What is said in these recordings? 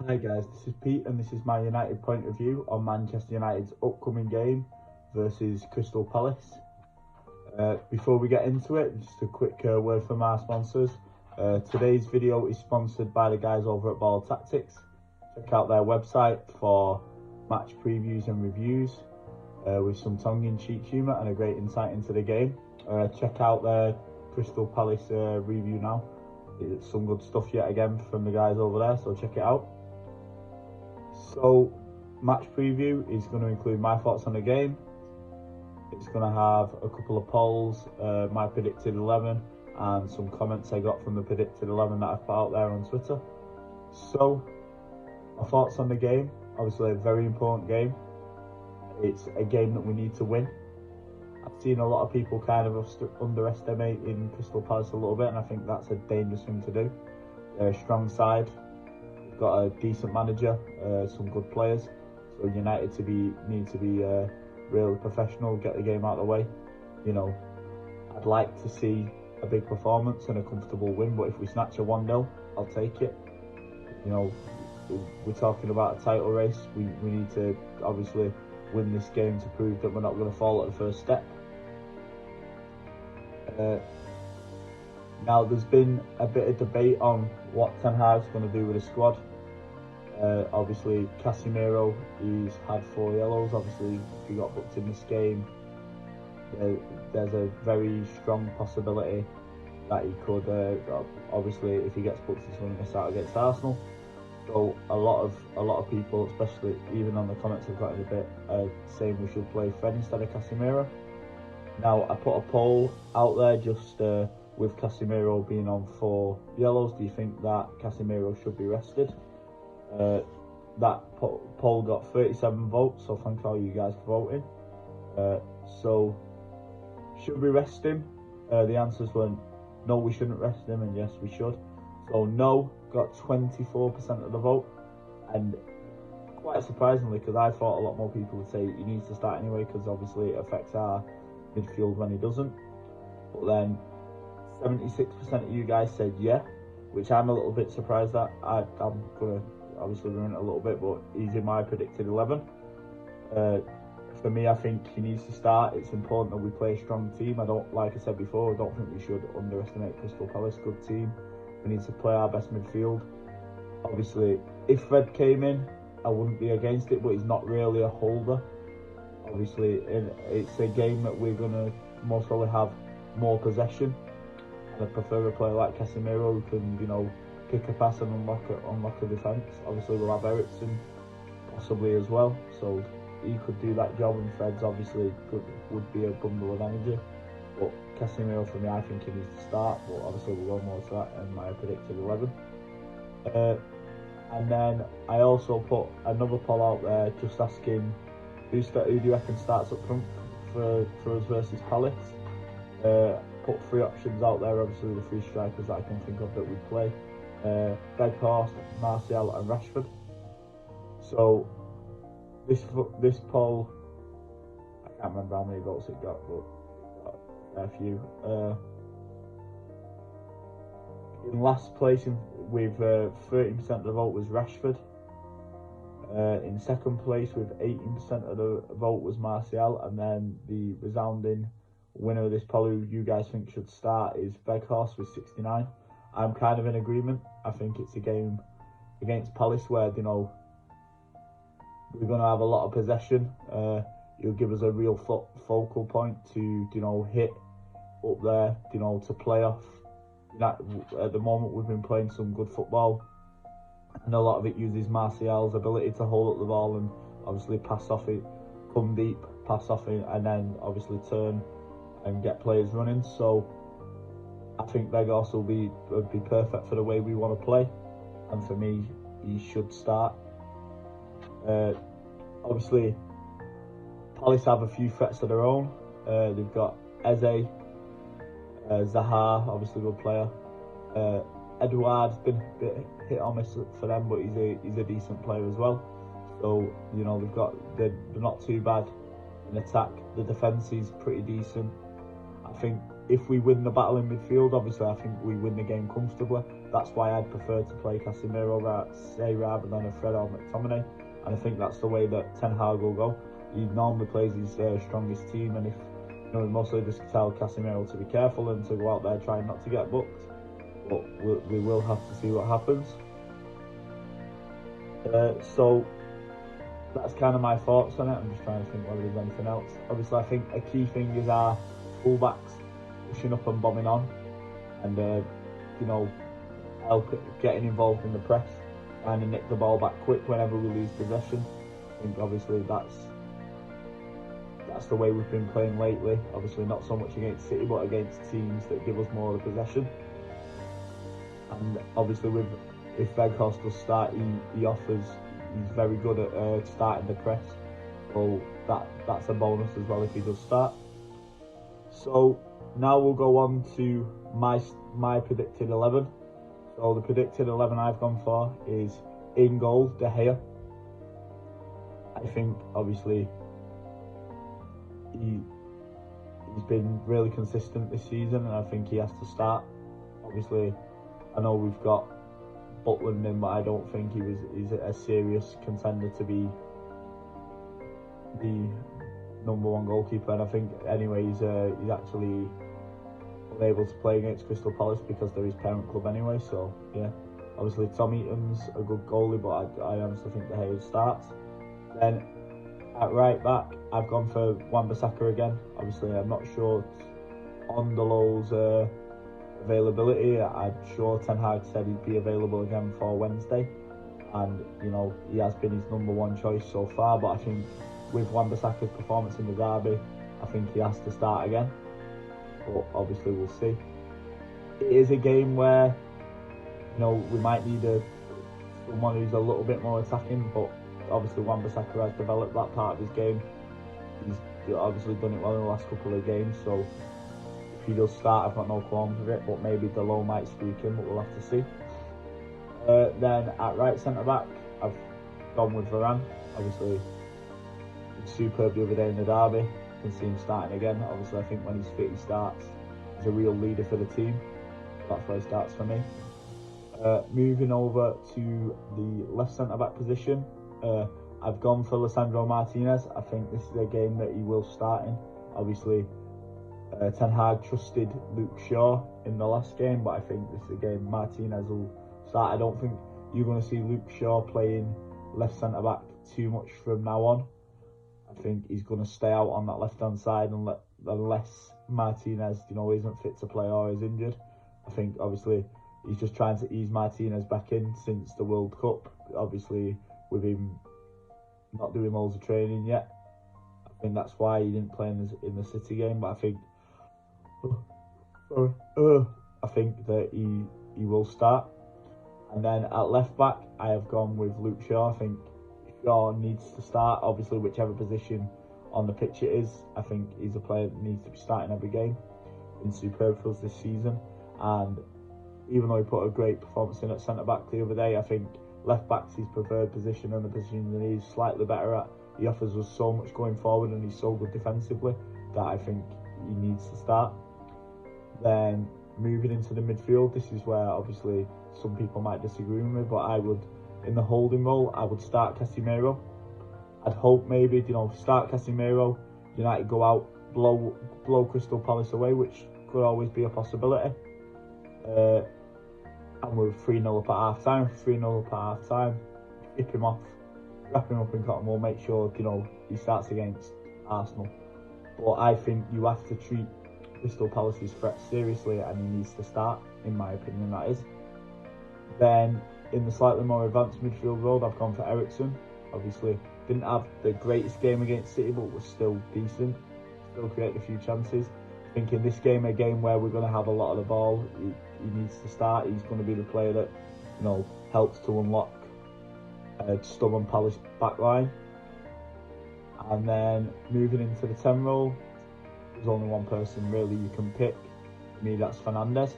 Hi guys, this is Pete and this is my United point of view on Manchester United's upcoming game versus Crystal Palace. Before we get into it, just a quick word from our sponsors. Today's video is sponsored by the guys over at Ball Tactics. Check out their website for match previews and reviews with some tongue-in-cheek humour and a great insight into the game. Check out their Crystal Palace review now. It's some good stuff yet again from the guys over there, so check it out. So, match preview is going to include my thoughts on the game. It's going to have a couple of polls, my predicted 11, and some comments I got from the predicted 11 that I put out there on Twitter. So, my thoughts on the game. Obviously, a very important game. It's a game that we need to win. I've seen a lot of people kind of underestimating Crystal Palace a little bit, and I think that's a dangerous thing to do. They're a strong side. Got a decent manager, some good players. So United need to be really professional, get the game out of the way. You know, I'd like to see a big performance and a comfortable win, but if we snatch a 1-0, I'll take it. You know, we're talking about a title race. We need to obviously win this game to prove that we're not going to fall at the first step. Now, there's been a bit of debate on what Ten Hag's going to do with the squad. Obviously, Casemiro, he's had 4 yellows. Obviously, if he got booked in this game, there's a very strong possibility that he could, obviously, if he gets booked, he's going to miss out against Arsenal. So a lot of people, especially even on the comments I've got in a bit, saying we should play Fred instead of Casemiro. Now, I put a poll out there just with Casemiro being on 4 yellows. Do you think that Casemiro should be rested? That poll got 37 votes, so thank all you guys for voting. So, should we rest him? The answers were no, we shouldn't rest him, and yes, we should. So no got 24% of the vote, and quite surprisingly, because I thought a lot more people would say he needs to start anyway, because obviously it affects our midfield when he doesn't. But then 76% of you guys said yeah, which I'm a little bit surprised at. I'm gonna obviously ruin it a little bit, but he's in my predicted 11. For me, I think he needs to start. It's important that we play a strong team. Like I said before, I don't think we should underestimate Crystal Palace. Good team. We need to play our best midfield. Obviously, if Fred came in, I wouldn't be against it, but he's not really a holder. Obviously, it's a game that we're gonna most probably have more possession. I prefer a player like Casemiro who can, you know, kick a pass and unlock a defence. Obviously, we'll have Ericsson possibly as well, so he could do that job. And Fred's obviously would be a bundle of energy. But Casemiro, for me, I think he needs to start. But obviously, we'll go more to that in my predicted 11. And then I also put another poll out there, just asking who do you reckon starts up front for us versus Palace. Put 3 options out there, obviously the 3 strikers that I can think of that would play. Weghorst, Martial and Rashford. So this poll, I can't remember how many votes it got, but a few. In last place with 13% of the vote was Rashford. In second place with 18% of the vote was Martial, and then the resounding winner of this poll, who you guys think should start, is Weghorst with 69. I'm kind of in agreement. I think it's a game against Palace where, you know, we're going to have a lot of possession. It'll give us a real focal point to, you know, hit up there, you know, to play off. At the moment, we've been playing some good football, and a lot of it uses Martial's ability to hold up the ball and obviously pass off it, come deep, pass off it, and then obviously turn and get players running. So I think Weghorst would be perfect for the way we want to play, and for me, he should start. Obviously, Palace have a few threats of their own. They've got Eze, Zaha, obviously a good player. Edouard's been a bit hit or miss for them, but he's a decent player as well. So, you know, they're not too bad in attack. The defence is pretty decent. I think if we win the battle in midfield, obviously I think we win the game comfortably. that's why I'd prefer to play Casemiro rather than a Fred or McTominay. And I think that's the way that Ten Hag will go. He normally plays his strongest team, and if he mostly just tell Casemiro to be careful and to go out there trying not to get booked. But we will have to see what happens. So that's kind of my thoughts on it. I'm just trying to think whether there's anything else. Obviously, I think a key thing is our fullbacks pushing up and bombing on, and getting involved in the press, trying to nick the ball back quick whenever we lose possession. I think obviously that's the way we've been playing lately. Obviously not so much against City, but against teams that give us more of the possession. And obviously if Weghorst does start, he's very good at starting the press. So that's a bonus as well if he does start. So now we'll go on to my predicted 11. So the predicted 11 I've gone for is in goal, De Gea. I think obviously he's been really consistent this season, and I think he has to start. Obviously, I know we've got Butland in, but I don't think he's a serious contender to be the #1 goalkeeper. And I think anyway he's actually unable to play against Crystal Palace because they're his parent club anyway. So yeah, obviously Tom Eaton's a good goalie, but I honestly think De Gea starts. Then at right back, I've gone for Wan-Bissaka again. Obviously, I'm not sure on Delow's availability. I'm sure Ten Hag said he'd be available again for Wednesday, and he has been his #1 choice so far. But I think with Wan-Bissaka's performance in the derby, I think he has to start again. But obviously, we'll see. It is a game where we might need someone who's a little bit more attacking, but obviously Wan-Bissaka has developed that part of his game. He's obviously done it well in the last couple of games, so if he does start, I've got no qualms with it, but maybe Delow might squeak in, but we'll have to see. Then at right centre-back, I've gone with Varane. Obviously, he's superb the other day in the derby. I can see him starting again. Obviously, I think when he's fit, he starts. He's a real leader for the team. That's why he starts for me. Moving over to the left centre-back position, I've gone for Lisandro Martinez. I think this is a game that he will start in. Obviously, Ten Hag trusted Luke Shaw in the last game, but I think this is a game Martinez will start. I don't think you're going to see Luke Shaw playing left centre-back too much from now on. I think he's going to stay out on that left-hand side unless Martinez, isn't fit to play or is injured. I think obviously he's just trying to ease Martinez back in since the World Cup. Obviously, with him not doing loads of training yet, I think that's why he didn't play in the City game. But I think, I think that he will start. And then at left back, I have gone with Luke Shaw. I think Shaw needs to start. Obviously, whichever position on the pitch it is, I think he's a player that needs to be starting every game. Been superb for us this season, and even though he put a great performance in at centre back the other day, I think left back's his preferred position and the position that he's slightly better at. He offers us so much going forward, and he's so good defensively that I think he needs to start. Then moving into the midfield, this is where obviously some people might disagree with me, but I would, in the holding role, I would start Casemiro. I'd hope maybe, start Casemiro, United go out, blow Crystal Palace away, which could always be a possibility. And we're 3-0 up at half time, hip him off, wrap him up in cotton wool, make sure, he starts against Arsenal. But I think you have to treat Crystal Palace's threat seriously, and he needs to start, in my opinion, that is. Then, in the slightly more advanced midfield role, I've gone for Eriksen. Obviously, didn't have the greatest game against City, but was still decent. Still created a few chances. I think in this game, a game where we're going to have a lot of the ball, he needs to start. He's going to be the player that, helps to unlock a stubborn Palace backline. And then moving into the 10 role, there's only one person really you can pick. For me, that's Fernandes.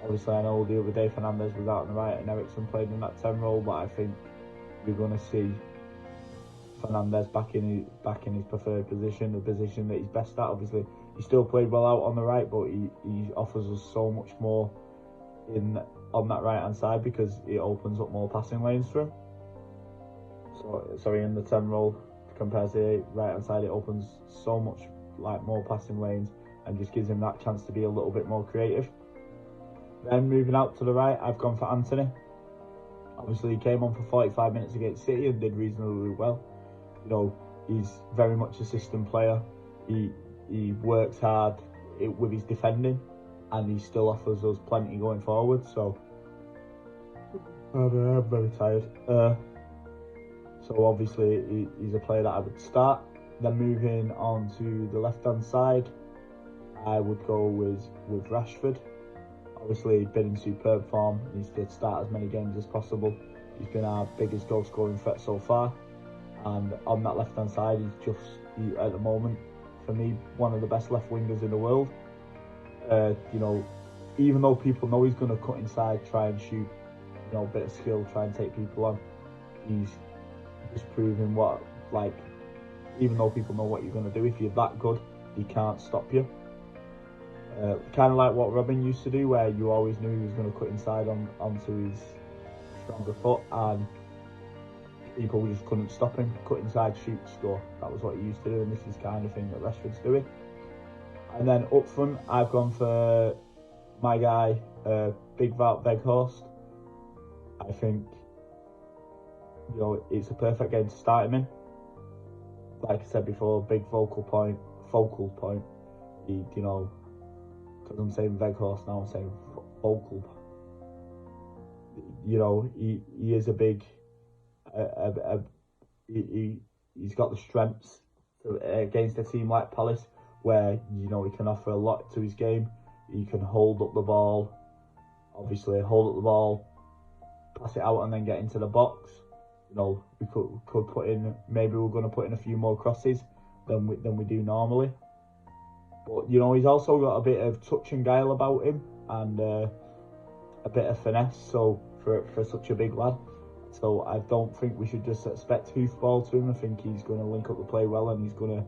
Obviously, I know the other day Fernandes was out on the right and Eriksen played in that 10 role, but I think we're going to see Fernandes back in his preferred position, the position that he's best at. Obviously, he still played well out on the right, but he offers us so much more in on that right hand side because it opens up more passing lanes for him. So sorry, in the 10 role compared to the right hand side, it opens so much like more passing lanes and just gives him that chance to be a little bit more creative. Then moving out to the right, I've gone for Anthony. Obviously, he came on for 45 minutes against City and did reasonably well. You know, he's very much a system player. He works hard with his defending, and he still offers us plenty going forward. So I'm very tired. So obviously, he's a player that I would start. Then moving on to the left-hand side, I would go with Rashford. Obviously, been in superb form. He needs to start as many games as possible. He's been our biggest goal scoring threat so far. And on that left hand side, he's at the moment, for me, one of the best left wingers in the world. You know, even though people know he's going to cut inside, try and shoot, you know, a bit of skill, try and take people on, he's just proving what, like, even though people know what you're going to do, if you're that good, he can't stop you. Kind of like what Robin used to do, where you always knew he was going to cut inside onto his stronger foot, and people just couldn't stop him. Cut inside, shoot, score. That was what he used to do, and this is the kind of thing that Rashford's doing. And then up front, I've gone for my guy, Big Wout Weghorst. I think, you know, it's a perfect game to start him in. Like I said before, big focal point. He, you know, because I'm saying Weghorst now, I'm saying vocal. You know, he is a big. He's got the strengths against a team like Palace, where, you know, he can offer a lot to his game. He can hold up the ball, obviously hold up the ball, pass it out, and then get into the box. You know, we could put in, maybe we're going to put in a few more crosses than we do normally. But, you know, he's also got a bit of touch and guile about him, and a bit of finesse. So for such a big lad, so I don't think we should just expect hoofball to him. I think he's going to link up the play well, and he's going to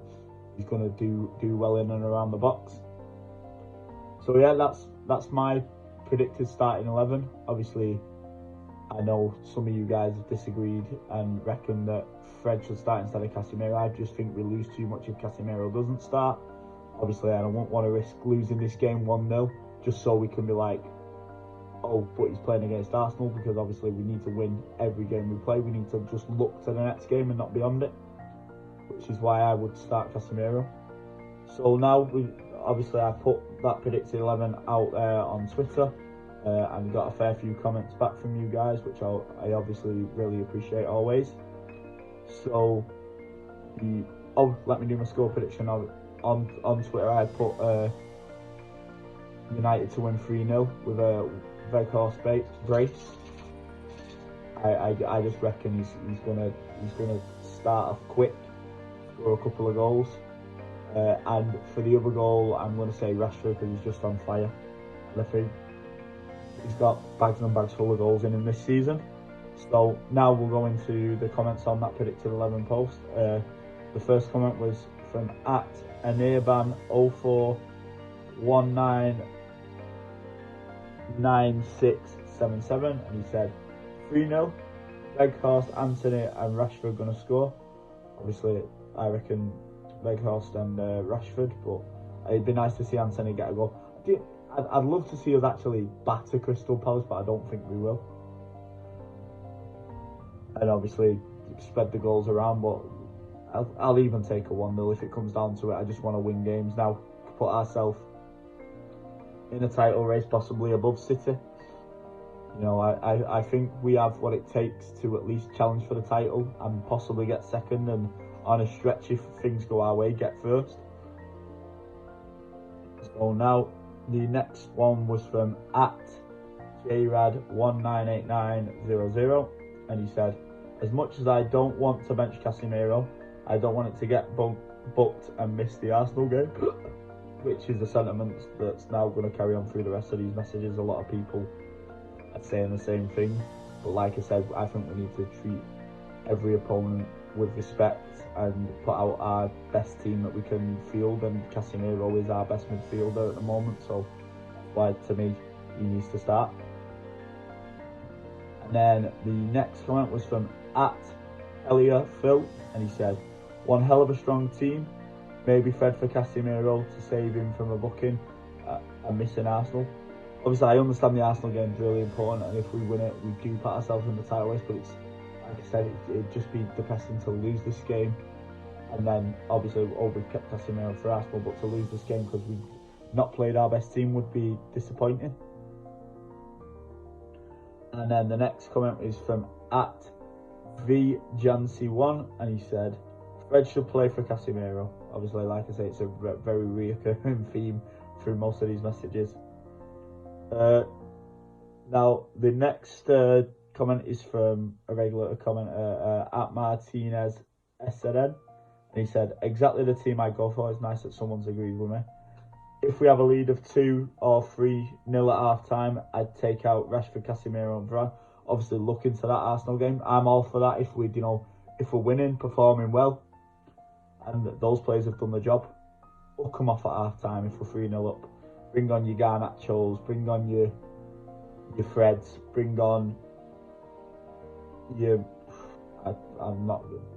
do well in and around the box. So yeah, that's my predicted starting 11. Obviously, I know some of you guys have disagreed and reckon that Fred should start instead of Casemiro. I just think we lose too much if Casemiro doesn't start. Obviously, I don't want to risk losing this game 1-0 just so we can be like, oh, but he's playing against Arsenal, because obviously we need to win every game we play. We need to just look to the next game and not beyond it, which is why I would start Casemiro. So now, obviously I put that predicted 11 out there on Twitter, and got a fair few comments back from you guys, which I obviously really appreciate always. So, let me do my score prediction. On Twitter I put United to win 3-0 with a Weghorst brace. I just reckon he's gonna start off quick, score a couple of goals, and for the other goal I'm gonna say Rashford, because he's just on fire. I think he's got bags and bags full of goals in him this season. So now we'll go into the comments on that predicted 11 post. The first comment was from @Anirban04199677, and he said 3-0, Weghorst, Anthony and Rashford gonna score. Obviously I reckon Weghorst and Rashford, but it'd be nice to see Anthony get a goal. I'd love to see us actually batter Crystal Palace, but I don't think we will. And obviously spread the goals around, but I'll even take a 1-0 if it comes down to it. I just want to win games now, put ourselves in a title race, possibly above City. You know, I think we have what it takes to at least challenge for the title and possibly get second, and on a stretch, if things go our way, get first. So now the next one was from @JRAD198900, and he said, as much as I don't want to bench Casemiro, I don't want it to get booked and miss the Arsenal game, which is a sentiment that's now going to carry on through the rest of these messages. A lot of people are saying the same thing, but like I said, I think we need to treat every opponent with respect and put out our best team that we can field, and Casemiro is our best midfielder at the moment, so that's why, to me, he needs to start. And then the next comment was from @Phil, and he said, "One hell of a strong team. Maybe Fred for Casemiro to save him from a booking and missing Arsenal." Obviously, I understand the Arsenal game is really important, and if we win it, we do put ourselves in the title race. But it's, like I said, it'd just be depressing to lose this game, and then obviously, we've kept Casemiro for Arsenal, but to lose this game because we've not played our best team would be disappointing. And then the next comment is from @VJancy1, and he said, "Fred should play for Casemiro." Obviously, like I say, it's a very reoccurring theme through most of these messages. Now, the next comment is from a regular commenter @Martinez SNN, and he said, "Exactly the team I go for. It's nice that someone's agreed with me. If we have a lead of 2 or 3-0 at half time, I'd take out Rashford, Casemiro and Varane." Obviously, look into that Arsenal game. I'm all for that if if we're winning, performing well, and those players have done the job. We'll come off at half time if we're 3-0 up. Bring on your Garnachos, bring on your Freds, bring on your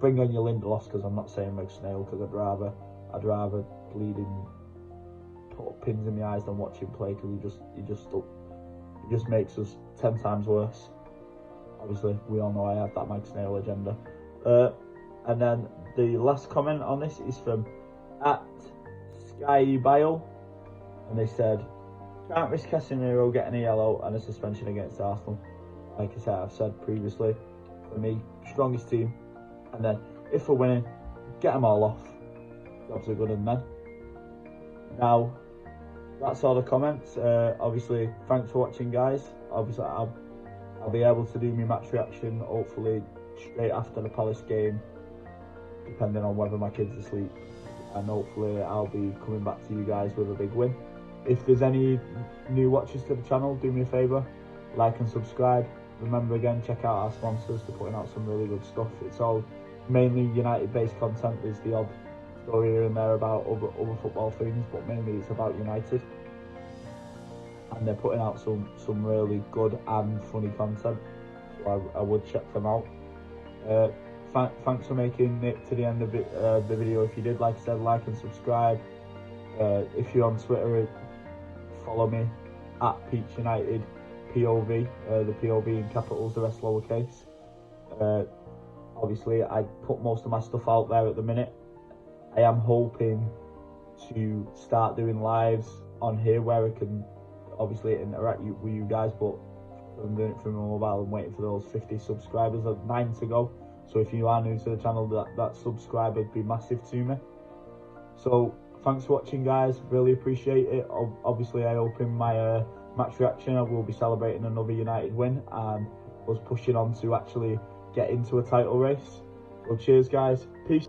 bring on your Lindelofs, because I'm not saying Meg Snail, because I'd rather bleeding put pins in my eyes than watch him play, because he just makes us 10 times worse. Obviously, we all know I have that Meg Snail agenda. And then the last comment on this is from @SkyBio, and they said, "Can't risk Casemiro getting a yellow and a suspension against Arsenal." Like I said, I've said previously, for me, strongest team, and then if we're winning, get them all off. Jobs are good and men. Now, that's all the comments. Obviously, thanks for watching, guys. Obviously, I'll be able to do my match reaction hopefully straight after the Palace game, depending on whether my kids are asleep, and hopefully I'll be coming back to you guys with a big win. If there's any new watchers to the channel, do me a favour, like and subscribe. Remember, again, check out our sponsors. They're putting out some really good stuff. It's all mainly United based content. There's the odd story here and there about other football things, but mainly it's about United, and they're putting out some really good and funny content, so I would check them out. Thanks for making it to the end of the video. If you did, like I said, like and subscribe. If you're on Twitter, follow me @PeachUnited P.O.V. The P.O.V. in capitals, the rest lowercase. Obviously, I put most of my stuff out there at the minute. I am hoping to start doing lives on here where I can obviously interact with you guys, but I'm doing it through my mobile and waiting for those 50 subscribers. There's 9 to go, so if you are new to the channel, that subscribe would be massive to me. So thanks for watching, guys, really appreciate it. Obviously, I open my match reaction, I will be celebrating another United win and us pushing on to actually get into a title race. So cheers, guys, peace.